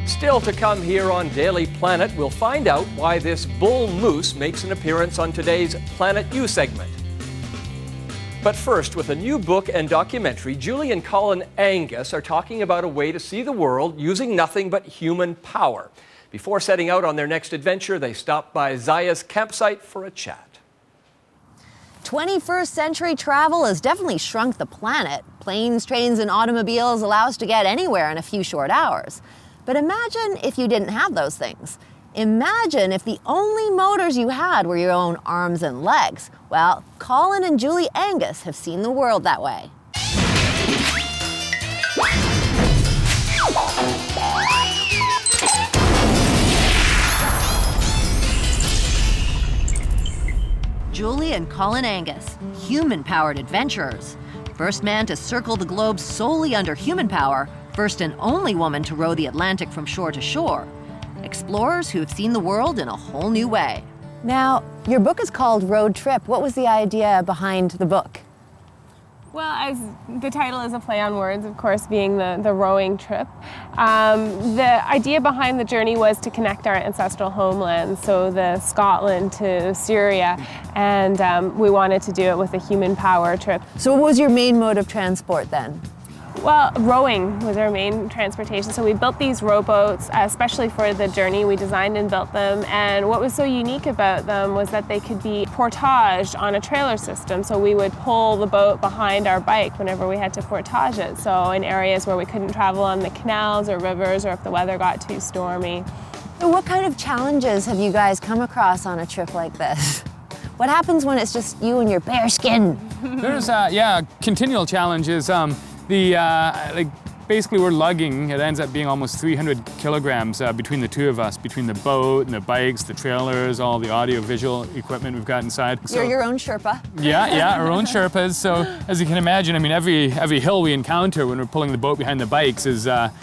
Still to come here on Daily Planet, we'll find out why this bull moose makes an appearance on today's Planet U segment. But first, with a new book and documentary, Julie and Colin Angus are talking about a way to see the world using nothing but human power. Before setting out on their next adventure, they stopped by Zaya's campsite for a chat. 21st century travel has definitely shrunk the planet. Planes, trains, and automobiles allow us to get anywhere in a few short hours. But imagine if you didn't have those things. Imagine if the only motors you had were your own arms and legs. Well, Colin and Julie Angus have seen the world that way. Julie and Colin Angus, human-powered adventurers. First man to circle the globe solely under human power, first and only woman to row the Atlantic from shore to shore. Explorers who have seen the world in a whole new way. Now, your book is called Road Trip. What was the idea behind the book? Well, as the title is a play on words, of course, being the rowing trip. The idea behind the journey was to connect our ancestral homelands, so the Scotland to Syria, and we wanted to do it with a human power trip. So what was your main mode of transport then? Well, rowing was our main transportation. So we built these rowboats, especially for the journey. We designed and built them. And what was so unique about them was that they could be portaged on a trailer system. So we would pull the boat behind our bike whenever we had to portage it. So in areas where we couldn't travel on the canals or rivers, or if the weather got too stormy. So what kind of challenges have you guys come across on a trip like this? What happens when it's just you and your bare skin? There's, continual challenges. Basically we're lugging, it ends up being almost 300 kilograms between the two of us, between the boat and the bikes, the trailers, all the audio-visual equipment we've got inside. You're your own Sherpa. Yeah, our own Sherpas. So as you can imagine, I mean, every hill we encounter when we're pulling the boat behind the bikes is a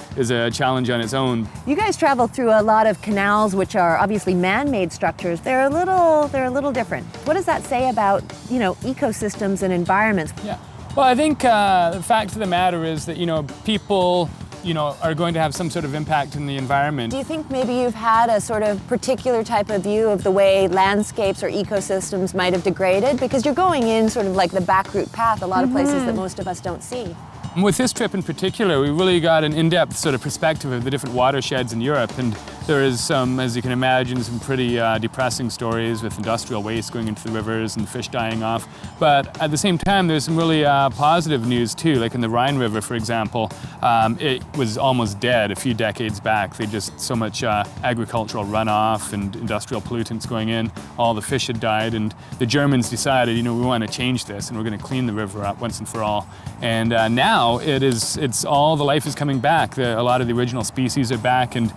challenge on its own. You guys travel through a lot of canals, which are obviously man-made structures. They're a little different. What does that say about, ecosystems and environments? Yeah. Well, I think the fact of the matter is that, people, are going to have some sort of impact in the environment. Do you think maybe you've had a sort of particular type of view of the way landscapes or ecosystems might have degraded? Because you're going in sort of like the back route path, a lot of places that most of us don't see. With this trip in particular, we really got an in-depth sort of perspective of the different watersheds in Europe, and there is some, as you can imagine, some pretty depressing stories with industrial waste going into the rivers and fish dying off. But at the same time, there's some really positive news too, like in the Rhine River, for example. It was almost dead a few decades back. They just so much agricultural runoff and industrial pollutants going in. All the fish had died, and the Germans decided, we want to change this, and we're going to clean the river up once and for all. And now it's all the life is coming back. A lot of the original species are back, and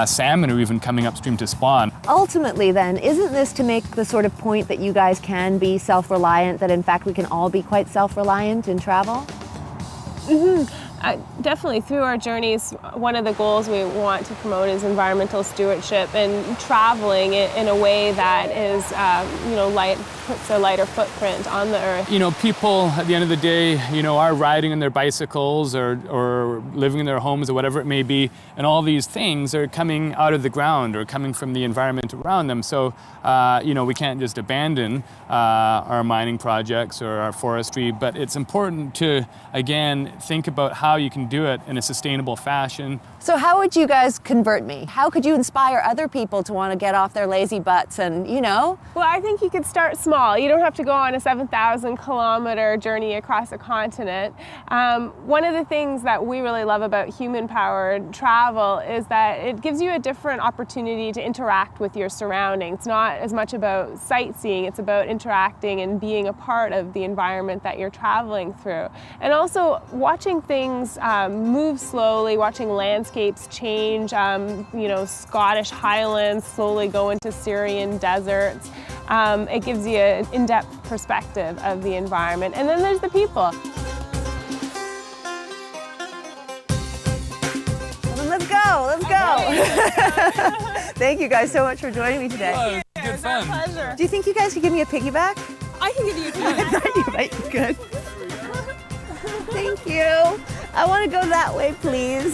salmon are even coming upstream to spawn. Ultimately then, isn't this to make the sort of point that you guys can be self-reliant, that in fact we can all be quite self-reliant in travel? Definitely, through our journeys, one of the goals we want to promote is environmental stewardship and traveling in a way that is, puts a lighter footprint on the earth. People at the end of the day, are riding on their bicycles or living in their homes or whatever it may be, and all these things are coming out of the ground or coming from the environment around them. So, we can't just abandon our mining projects or our forestry, but it's important to, again, think about how you can do it in a sustainable fashion. So how would you guys convert me? How could you inspire other people to want to get off their lazy butts and, Well, I think you could start small. You don't have to go on a 7,000 kilometer journey across a continent. One of the things that we really love about human-powered travel is that it gives you a different opportunity to interact with your surroundings. It's not as much about sightseeing, it's about interacting and being a part of the environment that you're traveling through. And also watching things move slowly, watching landscapes change, Scottish highlands slowly go into Syrian deserts. It gives you an in-depth perspective of the environment. And then there's the people. Let's go. Thank you guys so much for joining me today. Oh, good fun. My pleasure. Do you think you guys could give me a piggyback? I can give you a I thought you might be good. Thank you. I want to go that way, please.